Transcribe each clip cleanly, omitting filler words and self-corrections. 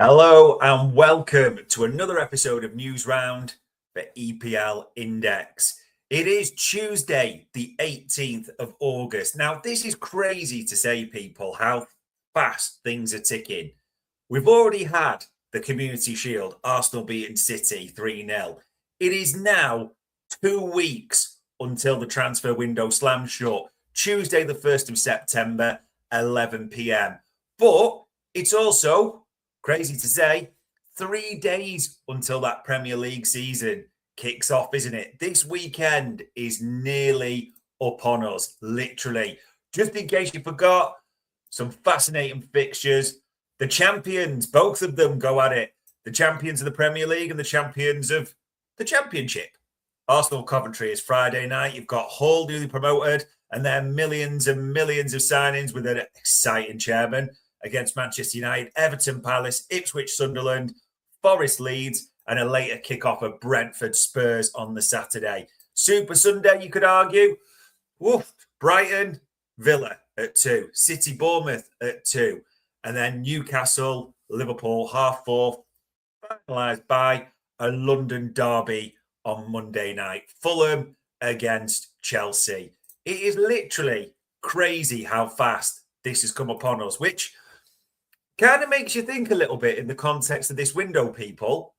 Hello and welcome to another episode of Newsround for EPL Index. It is Tuesday, the 18th of August. Now, this is crazy to say, people, how fast things are ticking. We've already had the Community Shield, Arsenal beating City 3-0. It is now 2 weeks until the transfer window slams shut. Tuesday, the 1st of September, 11 p.m. But it's also crazy to say, 3 days until that Premier League season kicks off, isn't it? This weekend is nearly upon us, literally. Just in case you forgot, some fascinating fixtures. The champions, both of them go at it. The champions of the Premier League and the champions of the Championship. Arsenal Coventry is Friday night. You've got Hull newly promoted, and then millions and millions of signings with an exciting chairman against Manchester United, Everton Palace, Ipswich Sunderland, Forest Leeds, and a later kickoff of Brentford Spurs on the Saturday. Super Sunday, you could argue. Woof. Brighton, Villa at 2. City Bournemouth at 2. And then Newcastle, Liverpool, 4:30, finalised by a London derby on Monday night. Fulham against Chelsea. It is literally crazy how fast this has come upon us, which kind of makes you think a little bit in the context of this window, people.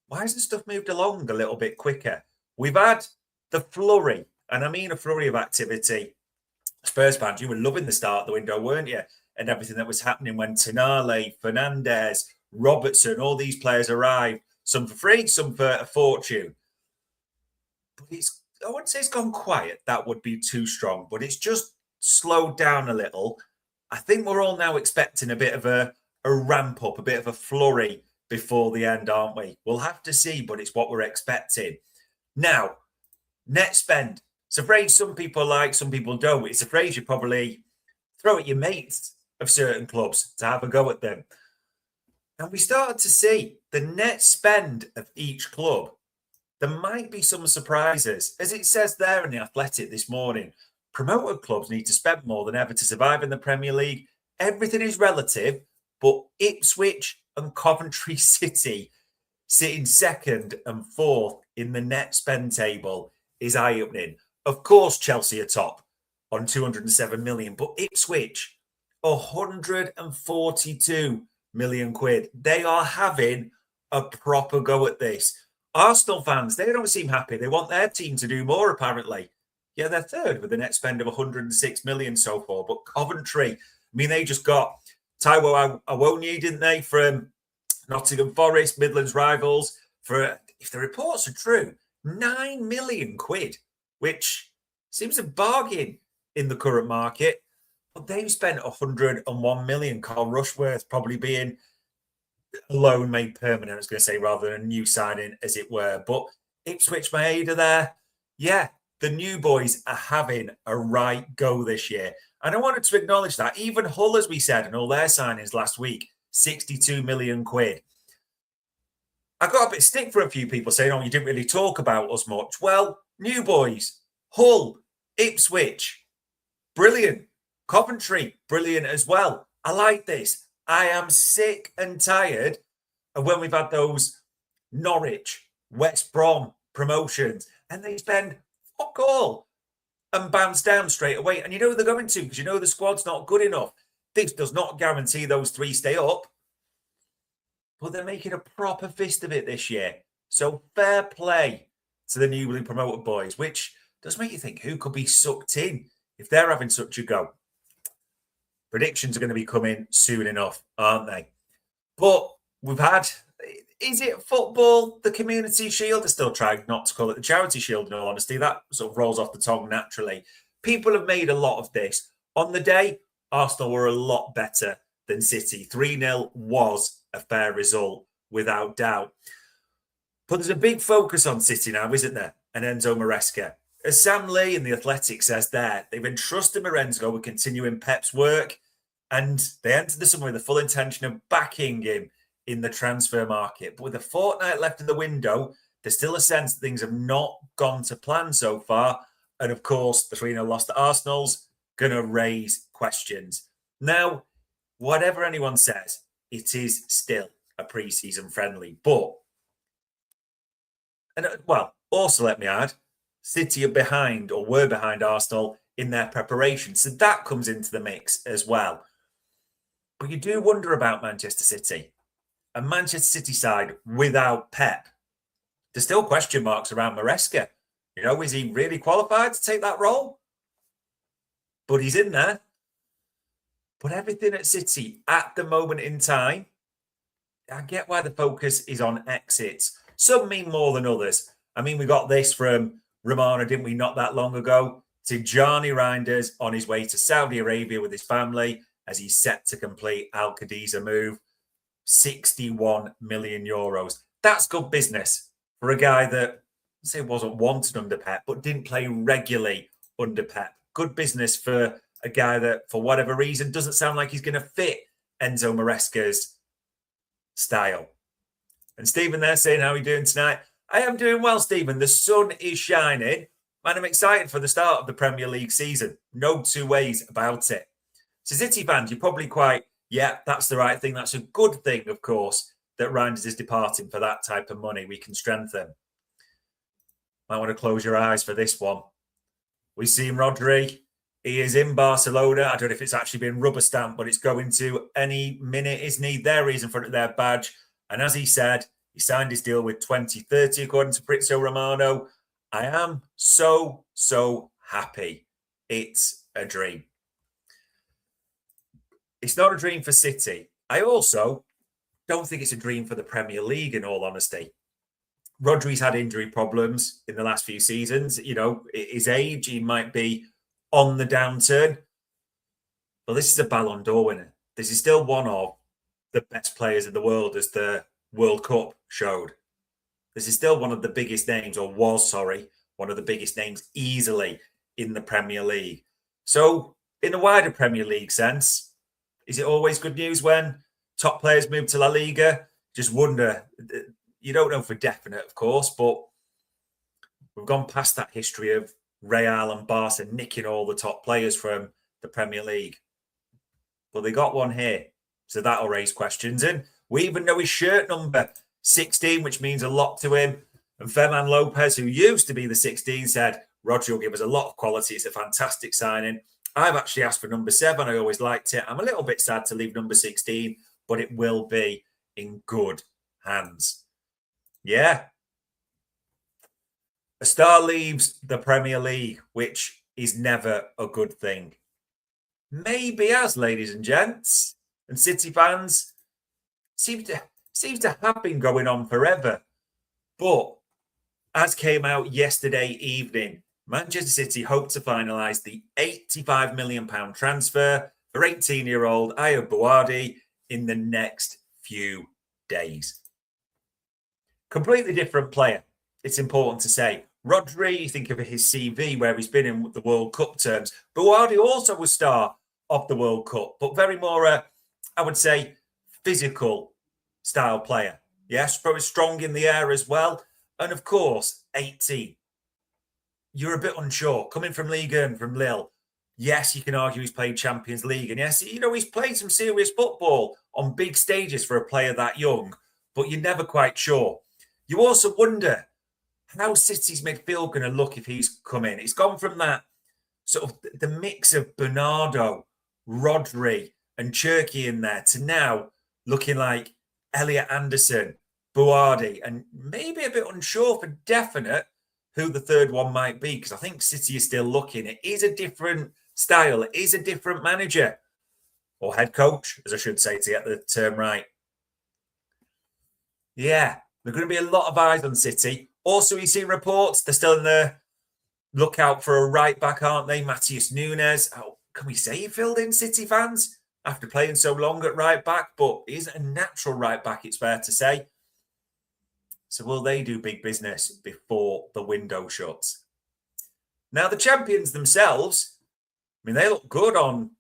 Why hasn't stuff moved along a little bit quicker? We've had the flurry, and I mean a flurry of activity. Spurs fans, you were loving the start of the window, weren't you? And everything that was happening when Tonali, Fernandez, Robertson, all these players arrived, some for free, some for a fortune. But I wouldn't say it's gone quiet. That would be too strong, but it's just slowed down a little. I think we're all now expecting a bit of a ramp up, a bit of a flurry before the end, aren't we? We'll have to see, but it's what we're expecting. Now, net spend. It's a phrase some people like, some people don't. It's a phrase you probably throw at your mates of certain clubs to have a go at them. And we started to see the net spend of each club. There might be some surprises. As it says there in The Athletic this morning, promoted clubs need to spend more than ever to survive in the Premier League. Everything is relative, but Ipswich and Coventry City sitting second and fourth in the net spend table is eye-opening. Of course, Chelsea are top on 207 million, but Ipswich, 142 million quid. They are having a proper go at this. Arsenal fans, they don't seem happy. They want their team to do more, apparently. Yeah, they're third with a net spend of 106 million so far. But Coventry, I mean, they just got Taiwo Awoniyi, didn't they, from Nottingham Forest, Midlands rivals, for, if the reports are true, 9 million quid, which seems a bargain in the current market. But they've spent 101 million. Carl Rushworth probably being a loan made permanent, I was going to say, rather than a new signing, as it were. But Ipswich Maeda there, yeah, the new boys are having a right go this year. And I wanted to acknowledge that. Even Hull, as we said, and all their signings last week, 62 million quid. I got a bit of stick for a few people saying, oh, you didn't really talk about us much. Well, new boys, Hull, Ipswich, brilliant. Coventry, brilliant as well. I like this. I am sick and tired of when we've had those Norwich, West Brom promotions, and they spend fuck all and bounce down straight away. And you know who they're going to, because you know the squad's not good enough. This does not guarantee those three stay up. But they're making a proper fist of it this year. So fair play to the newly promoted boys, which does make you think who could be sucked in if they're having such a go. Predictions are going to be coming soon enough, aren't they? But we've had, is it football, the Community Shield? I still try not to call it the Charity Shield, in all honesty. That sort of rolls off the tongue naturally. People have made a lot of this. On the day, Arsenal were a lot better than City. 3-0 was a fair result, without doubt. But there's a big focus on City now, isn't there? And Enzo Maresca. As Sam Lee in The Athletic says there, they've entrusted Maresca with continuing Pep's work, and they entered the summer with the full intention of backing him in the transfer market. But with a fortnight left in the window, there's still a sense that things have not gone to plan so far. And of course, the 3-0 loss to Arsenal's going to raise questions. Now, whatever anyone says, it is still a pre-season friendly. But, well, also let me add, City are behind or were behind Arsenal in their preparation. So that comes into the mix as well. But you do wonder about Manchester City. A Manchester City side without Pep. There's still question marks around Maresca. Is he really qualified to take that role? But he's in there. But everything at City at the moment in time, I get why the focus is on exits. Some mean more than others. I mean, we got this from Romano, didn't we, not that long ago? Tijani Reinders on his way to Saudi Arabia with his family as he's set to complete Al Qadisa move. 61 million euros. That's good business for a guy that, say, wasn't wanted under Pep, but didn't play regularly under Pep. Good business for a guy that, for whatever reason, doesn't sound like he's going to fit Enzo Maresca's style. And Stephen there saying, how are you doing tonight? I am doing well, Stephen. The sun is shining, and I'm excited for the start of the Premier League season. No two ways about it. So City fans, you're probably quite, yeah, that's the right thing. That's a good thing, of course, that Reinders is departing for that type of money. We can strengthen. Might want to close your eyes for this one. We've seen Rodri. He is in Barcelona. I don't know if it's actually been rubber stamped, but it's going to any minute, isn't he? There he is in front of their badge. And as he said, he signed his deal with 2030, according to Fabrizio Romano. I am so, so happy. It's a dream. It's not a dream for City. I also don't think it's a dream for the Premier League, in all honesty. Rodri's had injury problems in the last few seasons. His age, he might be on the downturn. But this is a Ballon d'Or winner. This is still one of the best players in the world, as the World Cup showed. This is still one of the biggest names, or was, sorry, one of the biggest names easily in the Premier League. So, in a wider Premier League sense, is it always good news when top players move to La Liga? Just wonder. You don't know for definite, of course, but we've gone past that history of Real and Barca nicking all the top players from the Premier League. Well, they got one here, so that'll raise questions. And we even know his shirt number, 16, which means a lot to him. And Ferman Lopez, who used to be the 16, said, Rodri will give us a lot of quality. It's a fantastic signing. I've actually asked for number 7. I always liked it. I'm a little bit sad to leave number 16, but it will be in good hands. Yeah. A star leaves the Premier League, which is never a good thing. Maybe as, ladies and gents, and City fans, seems to have been going on forever. But as came out yesterday evening, Manchester City hope to finalise the £85 million transfer for 18-year-old Ayyoub Bouaddi in the next few days. Completely different player, it's important to say. Rodri, you think of his CV where he's been in the World Cup terms. Bouaddi also was star of the World Cup, but very more, I would say, physical style player. Yes, probably strong in the air as well. And of course, 18. You're a bit unsure. Coming from Ligue 1, from Lille, yes, you can argue he's played Champions League. And yes, he's played some serious football on big stages for a player that young, but you're never quite sure. You also wonder how City's midfield going to look if he's come in. It's gone from that sort of the mix of Bernardo, Rodri and Cherki in there to now looking like Elliot Anderson, Bouaddi, and maybe a bit unsure for definite who the third one might be, because I think City is still looking. It is a different style. It is a different manager, or head coach, as I should say, to get the term right. Yeah, there are going to be a lot of eyes on City. Also, you see reports, they're still in the lookout for a right-back, aren't they? Matheus Nunes. Oh, can we say he filled in, City fans, after playing so long at right-back? But he isn't a natural right-back, it's fair to say. So will they do big business before the window shuts? Now, the champions themselves, I mean, they look good on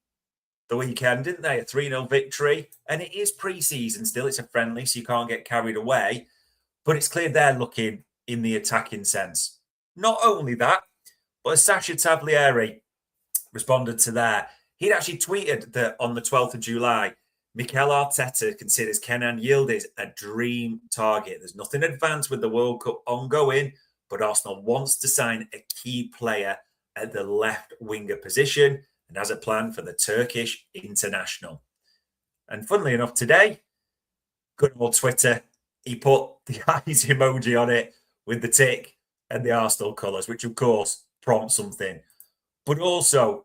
the weekend, didn't they? A 3-0 victory. And it is pre-season still. It's a friendly, so you can't get carried away. But it's clear they're looking in the attacking sense. Not only that, but Sasha Taglieri responded to that. He'd actually tweeted that on the 12th of July, Mikel Arteta considers Kenan Yildiz a dream target. There's nothing advanced with the World Cup ongoing, but Arsenal wants to sign a key player at the left winger position and has a plan for the Turkish international. And funnily enough, today, good old Twitter, he put the eyes emoji on it with the tick and the Arsenal colours, which of course prompts something. But also,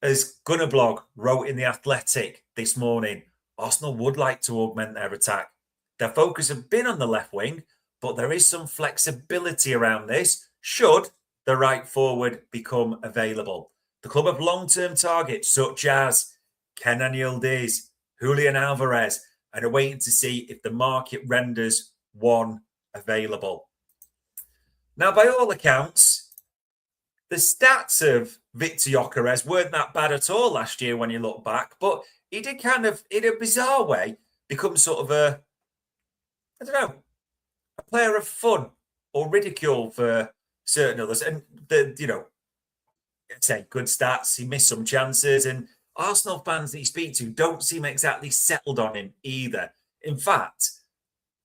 as Gunnerblog wrote in The Athletic this morning, Arsenal would like to augment their attack. Their focus has been on the left wing, but there is some flexibility around this should the right forward become available. The club have long-term targets such as Kenan Yildiz, Julian Alvarez, and are waiting to see if the market renders one available. Now, by all accounts, the stats of Victor Gyökeres weren't that bad at all last year when you look back, but he did kind of, in a bizarre way, become sort of a player of fun or ridicule for certain others. And, say good stats, he missed some chances, and Arsenal fans that you speak to don't seem exactly settled on him either. In fact,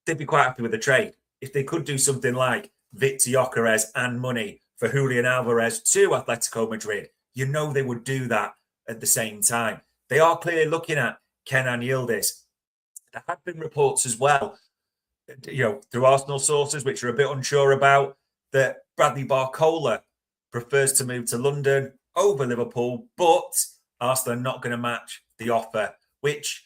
they'd be quite happy with the trade if they could do something like Victor Gyökeres and money for Julian Alvarez to Atletico Madrid. You know they would do that at the same time. They are clearly looking at Kenan Yildiz. There have been reports as well, through Arsenal sources, which are a bit unsure about, that Bradley Barcola prefers to move to London over Liverpool, but Arsenal are not going to match the offer, which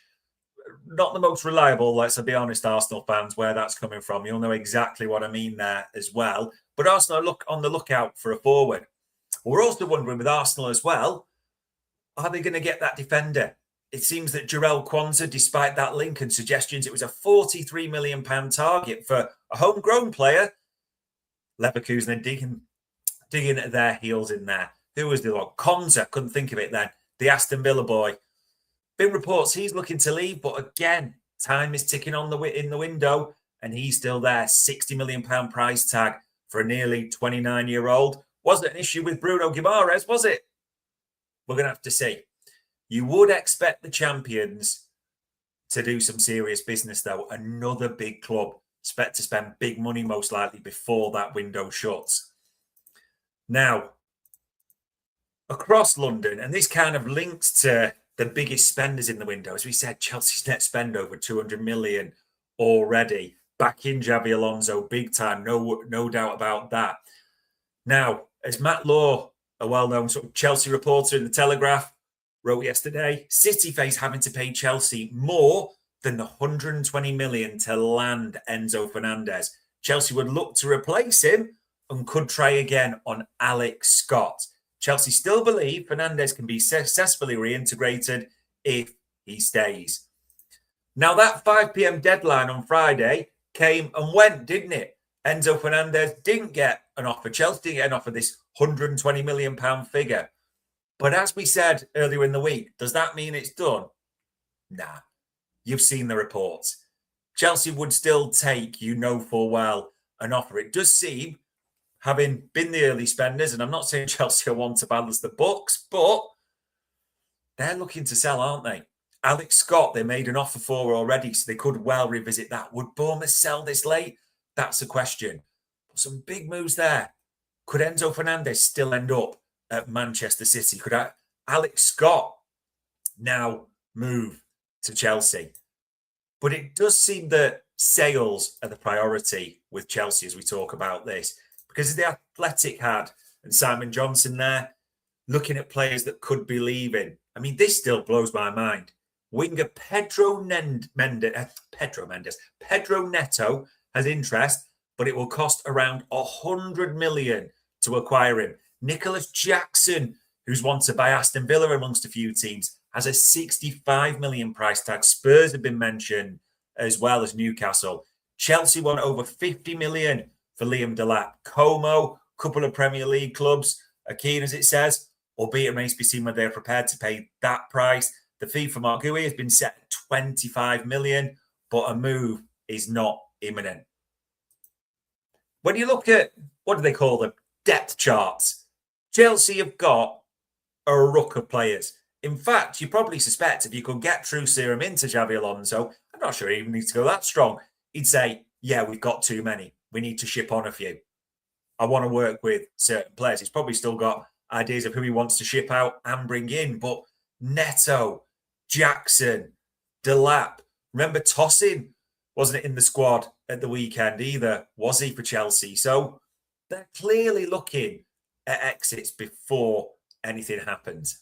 not the most reliable, let's be honest, Arsenal fans, where that's coming from. You'll know exactly what I mean there as well. But Arsenal look on the lookout for a forward. We're also wondering with Arsenal as well, are they going to get that defender? It seems that Jarell Quansah, despite that link and suggestions, it was a £43 million target for a homegrown player. Leverkusen are digging at their heels in there. Who was the one? Quansah, couldn't think of it then. The Aston Villa boy. Been reports he's looking to leave, but again, time is ticking on in the window, and he's still there. £60 million price tag for a nearly 29-year-old. Wasn't an issue with Bruno Guimaraes, was it? We're going to have to see. You would expect the champions to do some serious business, though. Another big club. Expect to spend big money, most likely, before that window shuts. Now, across London, and this kind of links to the biggest spenders in the window. As we said, Chelsea's net spend over 200 million already. Back in Xabi Alonso, big time, no doubt about that. Now, as Matt Law, a well-known sort of Chelsea reporter in The Telegraph, wrote yesterday, City face having to pay Chelsea more than the 120 million to land Enzo Fernandez. Chelsea would look to replace him and could try again on Alex Scott. Chelsea still believe Fernandez can be successfully reintegrated if he stays. Now, that 5 p.m. deadline on Friday came and went, didn't it? Enzo Fernandez didn't get an offer. Chelsea didn't get an offer, this £120 million figure. But as we said earlier in the week, does that mean it's done? Nah. You've seen the reports. Chelsea would still take, full well, an offer. It does seem, having been the early spenders, and I'm not saying Chelsea want to balance the books, but they're looking to sell, aren't they? Alex Scott, they made an offer for already, so they could well revisit that. Would Bournemouth sell this late? That's a question. But some big moves there. Could Enzo Fernandez still end up at Manchester City? Could Alex Scott now move to Chelsea? But it does seem that sales are the priority with Chelsea as we talk about this. Because the Athletic had, and Simon Johnson there, looking at players that could be leaving. I mean, this still blows my mind. Winger Pedro Neto has interest, but it will cost around 100 million to acquire him. Nicholas Jackson, who's wanted by Aston Villa amongst a few teams, has a 65 million price tag. Spurs have been mentioned as well as Newcastle. Chelsea want over 50 million for Liam Delap. Como, couple of Premier League clubs are keen, as it says, albeit it remains to be seen whether they're prepared to pay that price. The fee for Mark Gui has been set at 25 million, but a move is not imminent. When you look at, what do they call them? Depth charts. Chelsea have got a ruck of players. In fact, you probably suspect if you could get true serum into Xabi Alonso, I'm not sure he even needs to go that strong. He'd say, yeah, we've got too many. We need to ship on a few. I want to work with certain players. He's probably still got ideas of who he wants to ship out and bring in. But Neto, Jackson, Delap, remember Tosin wasn't in the squad at the weekend either, was he, for Chelsea? So they're clearly looking at exits before anything happens.